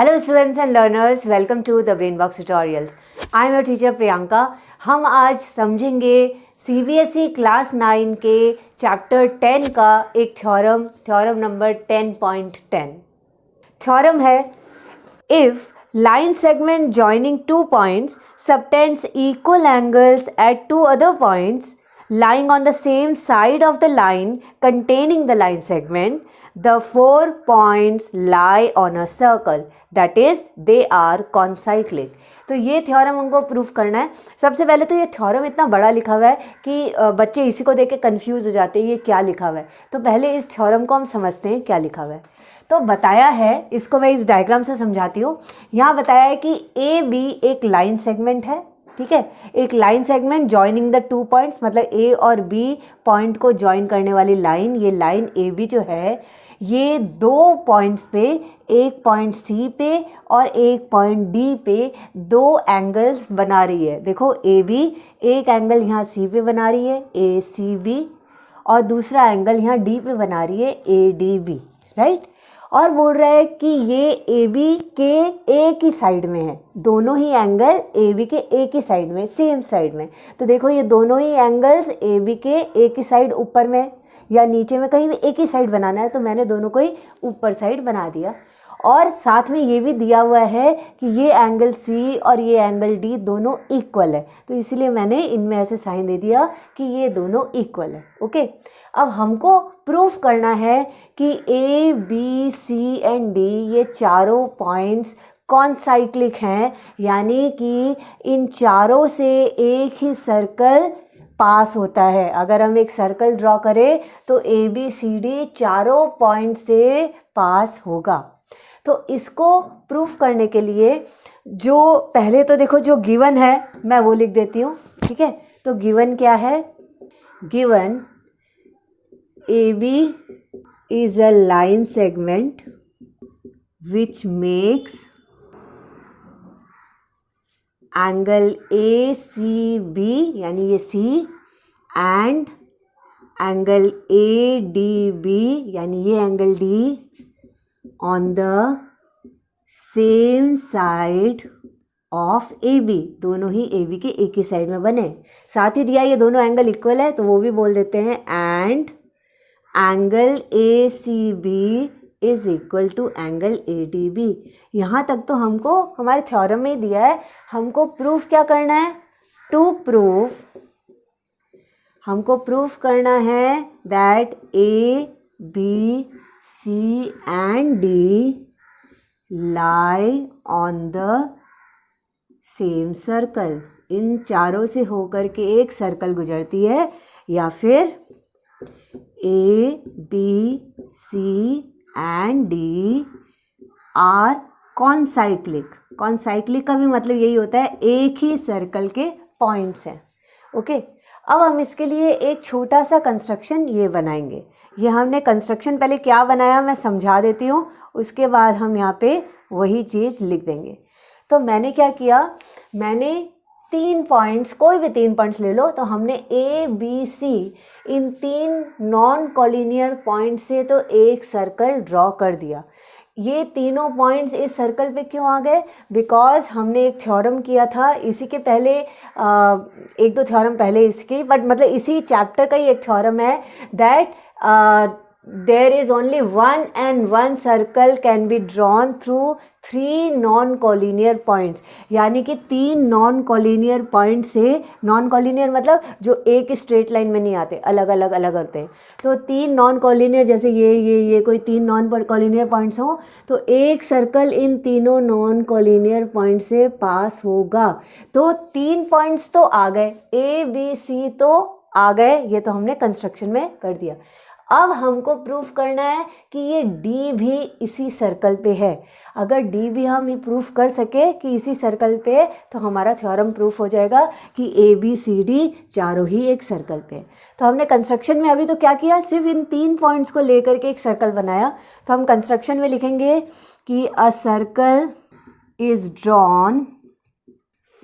Hello students and learners, welcome to the BrainBox Tutorials. I am your teacher Priyanka. हम आज समझेंगे CBSE class 9 के chapter 10 का एक थ्योरम नंबर 10.10. थ्योरम है if line segment joining two points subtends equal angles at two other points lying on the same side of the line containing the line segment, the 4 points lie on a circle, that is they are concyclic. तो ये theorem हमको proof करना है. सबसे पहले तो ये theorem इतना बड़ा लिखा हुआ है कि बच्चे इसी को देख के कन्फ्यूज़ हो जाते हैं ये क्या लिखा हुआ है. तो पहले इस थ्योरम को हम समझते हैं क्या लिखा हुआ है. तो बताया है, इसको मैं इस डायग्राम से समझाती हूँ. यहाँ बताया है कि ए बी एक लाइन सेगमेंट है. ठीक है, एक line segment joining the two points, मतलब ए और बी पॉइंट को जॉइन करने वाली लाइन. ये लाइन ए बी जो है ये दो पॉइंट्स पे, एक पॉइंट सी पे और एक पॉइंट डी पे दो एंगल्स बना रही है. देखो ए बी एक एंगल यहाँ सी पे बना रही है ए सी बी, और दूसरा एंगल यहाँ डी पे बना रही है ए डी बी. राइट. और बोल रहा है कि ये ए बी के एक ही साइड में है. दोनों ही एंगल ए बी के एक ही साइड में, सेम साइड में. तो देखो ये दोनों ही एंगल्स ए बी के एक ही साइड ऊपर में या नीचे में कहीं भी एक ही साइड बनाना है, तो मैंने दोनों को ही ऊपर साइड बना दिया. और साथ में ये भी दिया हुआ है कि ये एंगल सी और ये एंगल डी दोनों इक्वल है, तो इसीलिए मैंने इनमें ऐसे साइन दे दिया कि ये दोनों इक्वल है. ओके. अब हमको प्रूफ करना है कि A B C and D ये चारों पॉइंट्स कॉन्साइक्लिक हैं, यानी कि इन चारों से एक ही सर्कल पास होता है. अगर हम एक सर्कल ड्रॉ करें तो ए बी सी डी चारों पॉइंट से पास होगा. तो इसको प्रूफ करने के लिए जो पहले तो देखो जो गिवन है मैं वो लिख देती हूँ. ठीक है. तो गिवन क्या है? Given AB is a line segment which makes angle ACB यानी ये C and angle ADB यानी ये angle D on the same side of AB. दोनों ही AB के एक ही साइड में बने. साथ ही दिया ये दोनों एंगल इक्वल है, तो वो भी बोल देते हैं and angle A C B is equal to angle A D B. यहाँ तक तो हमको हमारे थ्योरम में ही दिया है. हमको प्रूफ क्या करना है? हमको प्रूफ करना है that A B C and D lie on the same circle. इन चारों से होकर के एक सर्कल गुजरती है, या फिर A B C and D are concyclic. Concyclic का भी मतलब यही होता है एक ही सर्कल के पॉइंट्स हैं. ओके. अब हम इसके लिए एक छोटा सा कंस्ट्रक्शन ये बनाएंगे. ये हमने कंस्ट्रक्शन पहले क्या बनाया मैं समझा देती हूँ, उसके बाद हम यहाँ पे वही चीज़ लिख देंगे. तो मैंने क्या किया, मैंने 3 पॉइंट्स, कोई भी 3 पॉइंट्स ले लो, तो हमने ए बी सी इन 3 नॉन कॉलिनियर पॉइंट से तो एक सर्कल ड्रॉ कर दिया. ये तीनों पॉइंट्स इस सर्कल पे क्यों आ गए? बिकॉज हमने एक थ्योरम किया था इसी के पहले, एक दो थ्योरम पहले इसकी, बट मतलब इसी चैप्टर का ही एक थ्योरम है that there is only one and one circle can be drawn through 3 non-collinear points. यानी कि 3 non-collinear point से, non-collinear मतलब जो एक स्ट्रेट लाइन में नहीं आते, अलग अलग होते हैं. तो 3 non-collinear जैसे ये कोई 3 non-collinear points हो, तो एक सर्कल इन तीनों non-collinear point से पास होगा. तो 3 points तो आ गए, ए बी सी तो आ गए, ये तो हमने कंस्ट्रक्शन में कर दिया. अब हमको प्रूफ करना है कि ये D भी इसी सर्कल पे है. अगर D भी हम प्रूफ कर सके कि इसी सर्कल पे, तो हमारा थ्योरम प्रूफ हो जाएगा कि A B C D चारों ही एक सर्कल पे. तो हमने कंस्ट्रक्शन में अभी तो क्या किया, सिर्फ इन 3 पॉइंट्स को लेकर के एक सर्कल बनाया. तो हम कंस्ट्रक्शन में लिखेंगे कि a circle is drawn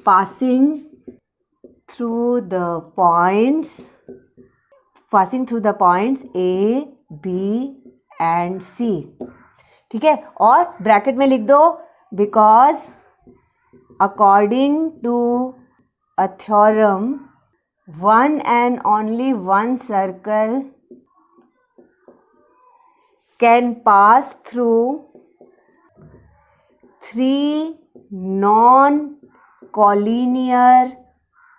passing through the points A, B and C. ठीक है. और ब्रैकेट में लिख दो because according to a theorem one and only one circle can pass through three non-collinear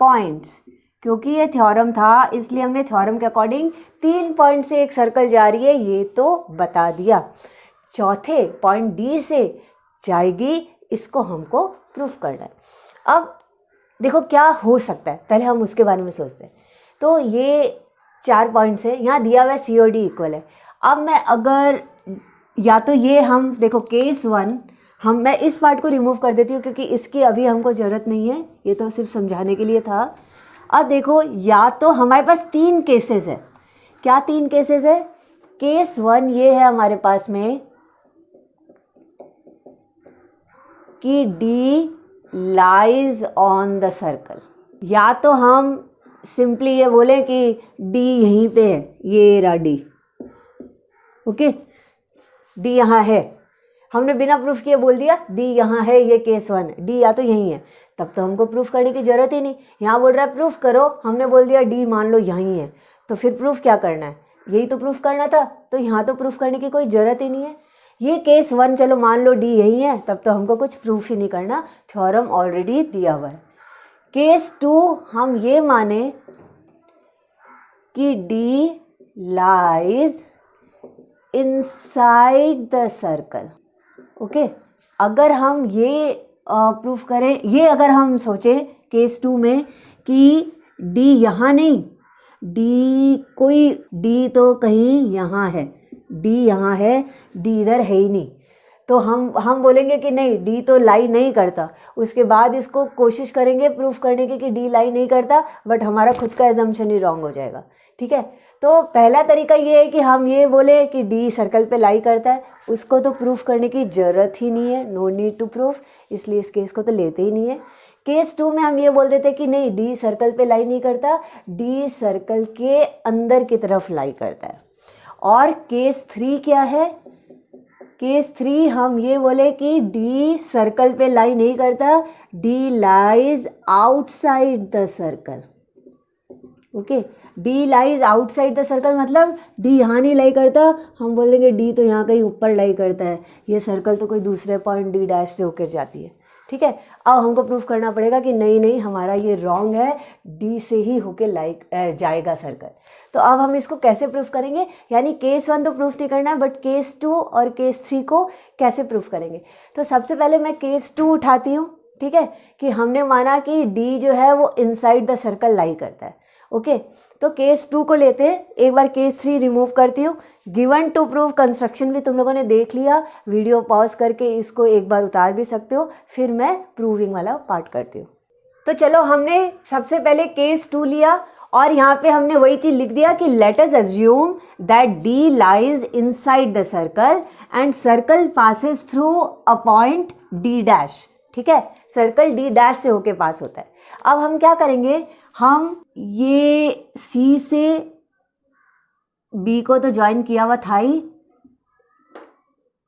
points। क्योंकि ये थ्योरम था इसलिए हमने थ्योरम के अकॉर्डिंग 3 पॉइंट से एक सर्कल जा रही है ये तो बता दिया। चौथे पॉइंट डी से जाएगी, इसको हमको प्रूफ करना है। अब देखो क्या हो सकता है, पहले हम उसके बारे में सोचते हैं। तो ये 4 पॉइंट्स है, यहाँ दिया हुआ है सी और डी इक्वल है। अब मैं अगर या तो ये हम देखो केस 1 मैं इस पार्ट को रिमूव कर देती हूँ क्योंकि इसकी अभी हमको ज़रूरत नहीं है, ये तो सिर्फ समझाने के लिए था। अब देखो या तो हमारे पास 3 केसेस है। क्या 3 केसेस है? केस 1 ये है हमारे पास में कि D lies on the circle. या तो हम सिंपली ये बोले कि D यहीं पे है, ये रहा D, ओके, D यहाँ है। हमने बिना प्रूफ किए बोल दिया D यहाँ है, ये केस 1 D या तो यहीं है, तब तो हमको प्रूफ करने की ज़रूरत ही नहीं। यहाँ बोल रहा है प्रूफ करो, हमने बोल दिया D मान लो यहीं है, तो फिर प्रूफ क्या करना है? यही तो प्रूफ करना था, तो यहाँ तो प्रूफ करने की कोई ज़रूरत ही नहीं है। ये केस 1 चलो मान लो D यहीं है, तब तो हमको कुछ प्रूफ ही नहीं करना, थ्योरम ऑलरेडी दिया हुआ है। केस 2 हम ये माने कि D lies inside the circle, okay. अगर हम ये प्रूफ करें, ये अगर हम सोचें केस 2 में कि D यहाँ नहीं, D तो कहीं यहाँ है, D यहाँ है, D इधर है ही नहीं, तो हम बोलेंगे कि नहीं D तो लाई नहीं करता। उसके बाद इसको कोशिश करेंगे प्रूफ करने की कि D लाई नहीं करता, बट हमारा खुद का एजम्पशन ही रॉन्ग हो जाएगा, ठीक है। तो पहला तरीका ये है कि हम ये बोले कि D सर्कल पे लाई करता है, उसको तो प्रूफ करने की ज़रूरत ही नहीं है, नो नीड टू प्रूफ, इसलिए इस केस को तो लेते ही नहीं है। केस 2 में हम ये बोल देते कि नहीं D सर्कल पे लाई नहीं करता, D सर्कल के अंदर की तरफ लाई करता है। और केस 3 क्या है? केस 3 हम ये बोले कि D सर्कल पे लाई नहीं करता, D lies outside the circle, okay. D lies outside the circle मतलब D यहाँ नहीं लाई करता, हम बोल देंगे D तो यहाँ कहीं ऊपर लाई करता है, ये सर्कल तो कोई दूसरे पॉइंट D डैश से होकर जाती है, ठीक है। अब हमको प्रूफ करना पड़ेगा कि नहीं हमारा ये रॉन्ग है, D से ही होके जाएगा सर्कल। तो अब हम इसको कैसे प्रूफ करेंगे? यानी केस 1 तो प्रूफ नहीं करना है, बट केस 2 और केस 3 को कैसे प्रूफ करेंगे? तो सबसे पहले मैं केस 2 उठाती हूँ, ठीक है, कि हमने माना कि D जो है वो इनसाइड द सर्कल लाई करता है, ओके। तो केस 2 को लेते हैं, एक बार केस 3 रिमूव करती हूँ। गिवन टू प्रूफ कंस्ट्रक्शन भी तुम लोगों ने देख लिया, वीडियो पॉज करके इसको एक बार उतार भी सकते हो, फिर मैं प्रूविंग वाला पार्ट करती हूँ। तो चलो हमने सबसे पहले केस 2 लिया और यहाँ पे हमने वही चीज़ लिख दिया कि let us assume that D lies inside the circle and circle passes through a point D dash, ठीक है। सर्कल D डैश से होके पास होता है। अब हम क्या करेंगे, हम ये C से B को तो ज्वाइन किया हुआ था ही,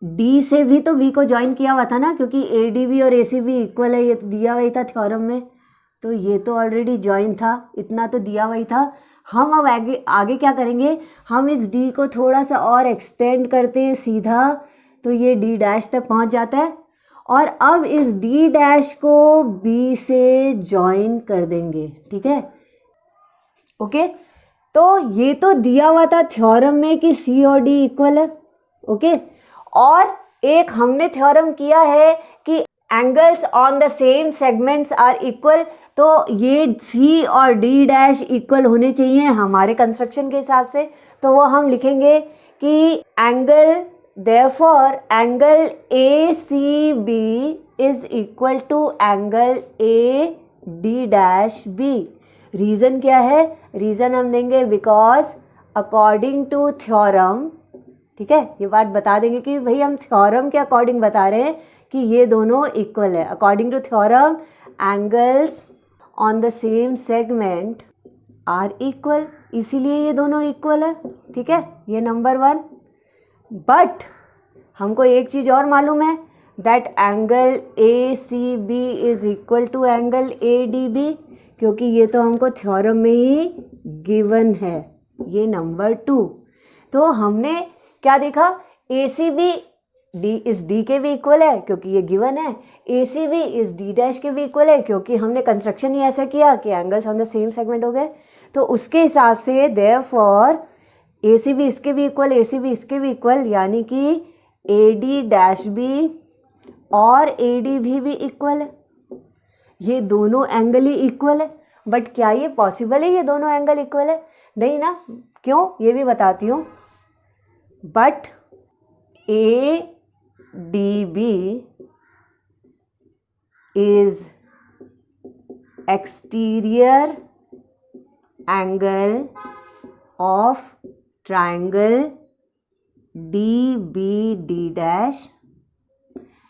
D से भी तो B को ज्वाइन किया हुआ था ना, क्योंकि ADB और ACB इक्वल है, ये तो दिया हुआ ही था थ्योरम में, तो ये तो ऑलरेडी ज्वाइन था, इतना तो दिया हुआ ही था। हम अब आगे क्या करेंगे, हम इस D को थोड़ा सा और एक्सटेंड करते हैं सीधा, तो ये D डैश तक पहुंच जाता है। और अब इस D डैश को B से ज्वाइन कर देंगे, ठीक है, ओके। तो ये तो दिया हुआ था थ्योरम में कि C और D इक्वल है, ओके। और एक हमने थ्योरम किया है कि angles on the same segments are equal, तो ये C और D डैश इक्वल होने चाहिए हमारे कंस्ट्रक्शन के हिसाब से। तो वो हम लिखेंगे कि angle therefore angle ACB is equal to angle AD dash B। Reason क्या है? रीज़न हम देंगे बिकॉज अकॉर्डिंग टू थ्योरम, ठीक है, ये बात बता देंगे कि भाई हम थ्योरम के अकॉर्डिंग बता रहे हैं कि ये दोनों इक्वल है। According to theorem angles on the same segment are equal, इसीलिए ये दोनों इक्वल है, ठीक है, ये नंबर 1। बट हमको एक चीज़ और मालूम है, that angle A C B is equal to angle A D B, क्योंकि ये तो हमको थ्योरम में ही गिवन है, ये नंबर 2। तो हमने क्या देखा, ए सी बी डी इस डी के भी इक्वल है क्योंकि ये गिवन है, ए सी बी इस डी डैश के भी इक्वल है क्योंकि हमने कंस्ट्रक्शन ही ऐसा किया कि angles on the same segment हो गए। तो उसके हिसाब से देयरफॉर ए सी बी इसके भी इक्वल, ए सी बी इसके भी इक्वल, यानी कि ए डी डैश बी और ए डी भी इक्वल है। ये दोनों एंगल ही इक्वल है। बट क्या ये पॉसिबल है ये दोनों एंगल इक्वल है? नहीं ना। क्यों, ये भी बताती हूँ। But A D B is exterior angle of triangle D B D dash.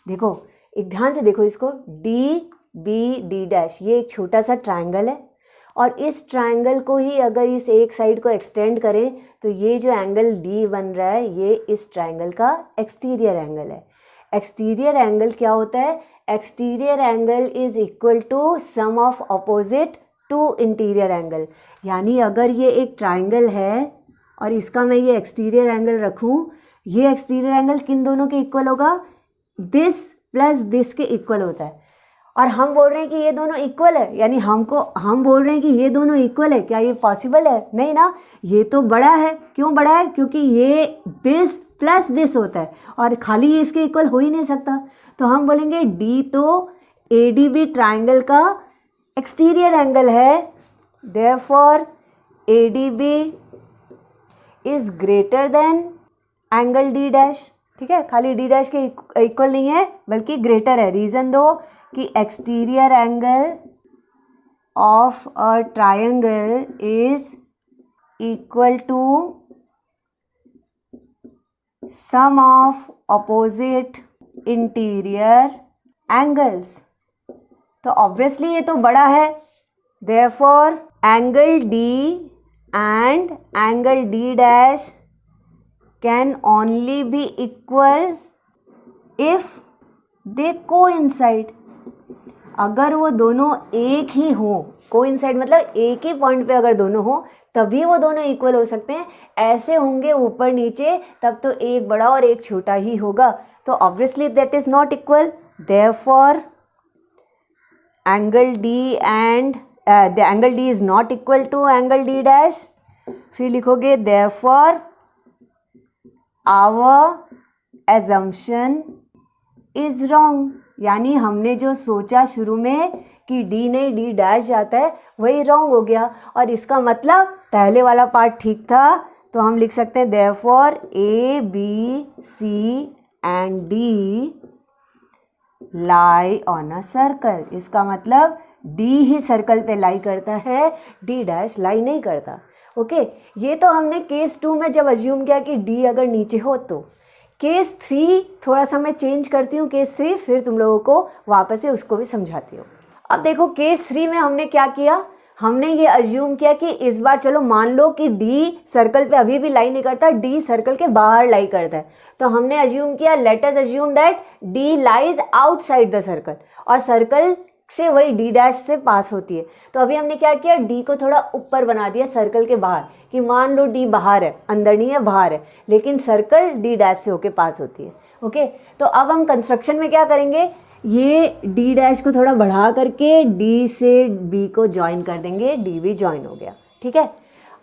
देखो, एक ध्यान से देखो इसको, डी बी डी डैश, ये एक छोटा सा ट्राइंगल है और इस ट्राइंगल को ही अगर इस एक साइड को एक्सटेंड करें तो ये जो एंगल डी बन रहा है ये इस ट्राइंगल का एक्सटीरियर एंगल है। एक्सटीरियर एंगल क्या होता है? Exterior angle is equal to sum of opposite to interior angle. यानी अगर ये एक ट्राइंगल है और इसका मैं ये एक्सटीरियर एंगल रखूं, ये एक्सटीरियर एंगल किन दोनों के इक्वल होगा? दिस प्लस दिस के इक्वल होता है। और हम बोल रहे हैं कि ये दोनों इक्वल है, यानी हम बोल रहे हैं कि ये दोनों इक्वल है। क्या ये पॉसिबल है? नहीं ना। ये तो बड़ा है। क्यों बड़ा है? क्योंकि ये दिस प्लस दिस होता है और खाली ये इसके इक्वल हो ही नहीं सकता। तो हम बोलेंगे डी तो ए डी बी ट्राइंगल का एक्सटीरियर एंगल है, therefore A D B is greater than angle D dash. ठीक है, खाली डी डैश के इक्वल नहीं है बल्कि ग्रेटर है। रीज़न दो कि exterior angle of a triangle is equal to sum of opposite interior angles. तो ऑब्वियसली ये तो बड़ा है, therefore angle D and angle D dash can only be equal if they coincide. अगर वो दोनों एक ही हो, कोइंसाइड मतलब एक ही पॉइंट पे अगर दोनों हो तभी वो दोनों इक्वल हो सकते हैं। ऐसे होंगे ऊपर नीचे तब तो एक बड़ा और एक छोटा ही होगा। तो obviously that is not equal, therefore angle D and angle D is not equal to angle D dash. फिर लिखोगे therefore our assumption is wrong. यानी हमने जो सोचा शुरू में कि डी नहीं डी डैश जाता है वही रॉन्ग हो गया। और इसका मतलब पहले वाला पार्ट ठीक था, तो हम लिख सकते हैं therefore A B C and D lie on a circle. इसका मतलब डी ही सर्कल पे लाई करता है, डी डैश लाई नहीं करता। ओके, ये तो हमने केस 2 में जब अज्यूम किया कि डी अगर नीचे हो तो। केस 3 थोड़ा सा मैं चेंज करती हूँ, केस 3 फिर तुम लोगों को वापस से उसको भी समझाती हूँ। अब देखो केस 3 में हमने क्या किया, हमने ये अज्यूम किया कि इस बार चलो मान लो कि डी सर्कल पे अभी भी लाई नहीं करता, डी सर्कल के बाहर लाई करता है। तो हमने अज्यूम किया, let us assume that D lies outside the circle और सर्कल से वही डी डैश से पास होती है। तो अभी हमने क्या किया, डी को थोड़ा ऊपर बना दिया सर्कल के बाहर, कि मान लो डी बाहर है, अंदर नहीं है बाहर है, लेकिन सर्कल डी डैश से होके पास होती है। ओके, तो अब हम कंस्ट्रक्शन में क्या करेंगे, ये डी डैश को थोड़ा बढ़ा करके डी से बी को ज्वाइन कर देंगे, डी भी ज्वाइन हो गया। ठीक है,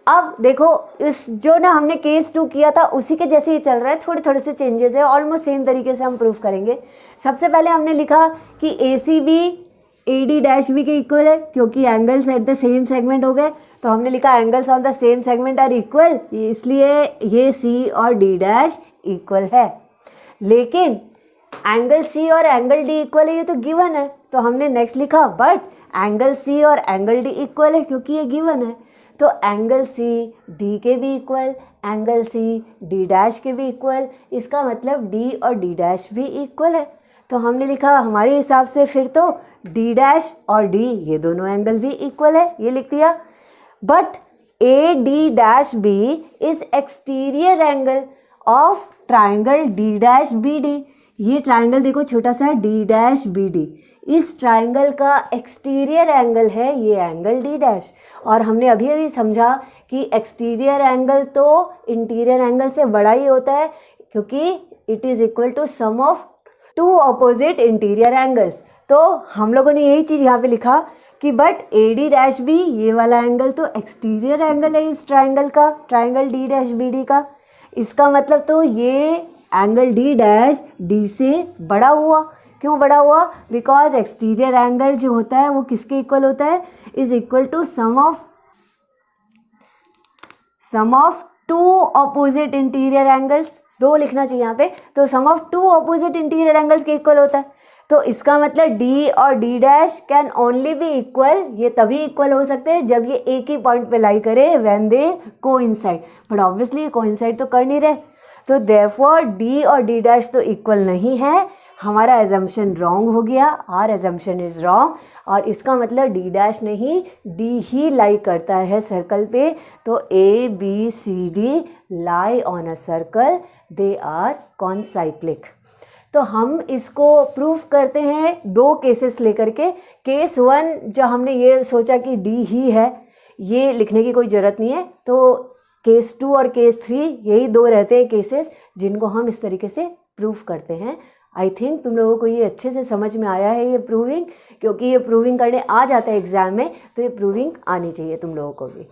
अब देखो इस जो ना हमने केस 2 किया था उसी के जैसे ये चल रहा है, थोड़े थोड़े से चेंजेस है, ऑलमोस्ट सेम तरीके से हम प्रूफ करेंगे। सबसे पहले हमने लिखा कि A C B A D dash B के इक्वल है क्योंकि angles at the same segment हो गए। तो हमने लिखा angles on the same segment are equal, इसलिए ये सी और डी डैश इक्वल है। लेकिन एंगल सी और एंगल डी इक्वल है, ये तो गिवन है। तो हमने नेक्स्ट लिखा बट एंगल सी और एंगल डी इक्वल है क्योंकि ये गिवन है। तो एंगल सी डी के भी equal, angle C D dash के भी इक्वल, इसका मतलब डी और डी डैश भी इक्वल है। तो हमने लिखा हमारे हिसाब से फिर तो डी डैश और डी ये दोनों एंगल भी इक्वल है, ये लिख दिया। But A D dash B is exterior angle of triangle D dash B D. ये ट्राइंगल देखो छोटा सा डी डैश बी डी, इस ट्राइंगल का एक्सटीरियर एंगल है ये एंगल डी डैश। और हमने अभी अभी समझा कि एक्सटीरियर एंगल तो इंटीरियर एंगल से बड़ा ही होता है, क्योंकि it is equal to sum of two opposite interior angles. तो हम लोगों ने यही चीज़ यहाँ पे लिखा कि but A D dash B, ये वाला एंगल तो एक्सटीरियर एंगल है इस ट्राइंगल का, triangle D dash B D का। इसका मतलब तो ये एंगल डी डैश डी से बड़ा हुआ। क्यों बड़ा हुआ? बिकॉज एक्सटीरियर एंगल जो होता है वो किसके इक्वल होता है? Is equal to sum of two opposite interior angles. दो लिखना चाहिए यहाँ पे, तो sum of two opposite interior angles के इक्वल होता है। तो इसका मतलब डी और D dash can only be equal, ये तभी इक्वल हो सकते हैं जब ये एक ही पॉइंट पे लाई करे, when they coincide. But obviously ये कोइंसाइड तो कर नहीं रहे, तो देयरफॉर डी और डी डैश तो इक्वल नहीं है। हमारा एजम्पशन रॉन्ग हो गया, आर एजम्पशन इज रॉन्ग। और इसका मतलब डी डैश नहीं, डी ही लाई करता है सर्कल पे। तो A B C D lie on a circle, they are concyclic. तो हम इसको प्रूफ करते हैं दो केसेस लेकर के। केस वन, जो हमने ये सोचा कि डी ही है, ये लिखने की कोई ज़रूरत नहीं है। तो केस टू और केस थ्री, यही दो रहते हैं केसेस जिनको हम इस तरीके से प्रूफ करते हैं। आई थिंक तुम लोगों को ये अच्छे से समझ में आया है ये प्रूविंग, क्योंकि ये प्रूविंग करने आ जाता है एग्ज़ाम में, तो ये प्रूविंग आनी चाहिए तुम लोगों को भी।